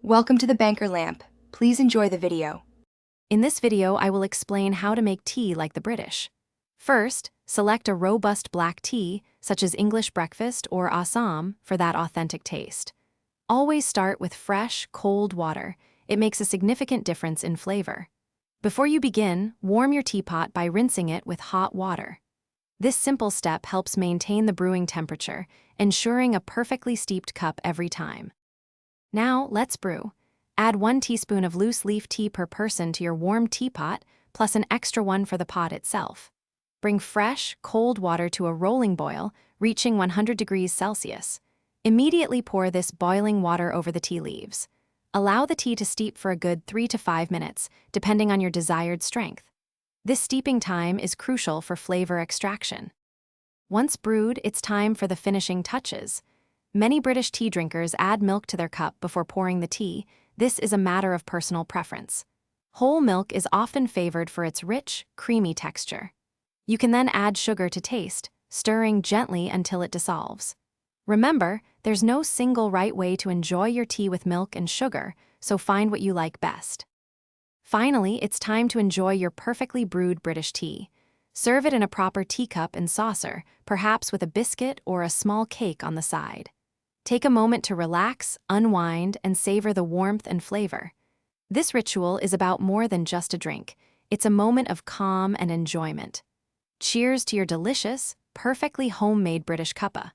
Welcome to the Banker Lamp. Please enjoy the video. In this video, I will explain how to make tea like the British. First, select a robust black tea, such as English breakfast or Assam, for that authentic taste. Always start with fresh, cold water. It makes a significant difference in flavor. Before you begin, warm your teapot by rinsing it with hot water. This simple step helps maintain the brewing temperature, ensuring a perfectly steeped cup every time. Now, let's brew. Add 1 teaspoon of loose leaf tea per person to your warm teapot, plus an extra one for the pot itself. Bring fresh, cold water to a rolling boil, reaching 100 degrees Celsius. Immediately pour this boiling water over the tea leaves. Allow the tea to steep for a good 3 to 5 minutes, depending on your desired strength. This steeping time is crucial for flavor extraction. Once brewed, it's time for the finishing touches. Many British tea drinkers add milk to their cup before pouring the tea. This is a matter of personal preference. Whole milk is often favored for its rich, creamy texture. You can then add sugar to taste, stirring gently until it dissolves. Remember, there's no single right way to enjoy your tea with milk and sugar, so find what you like best. Finally, it's time to enjoy your perfectly brewed British tea. Serve it in a proper teacup and saucer, perhaps with a biscuit or a small cake on the side. Take a moment to relax, unwind, and savor the warmth and flavor. This ritual is about more than just a drink. It's a moment of calm and enjoyment. Cheers to your delicious, perfectly homemade British cuppa.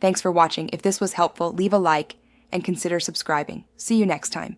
Thanks for watching. If this was helpful, leave a like and consider subscribing. See you next time.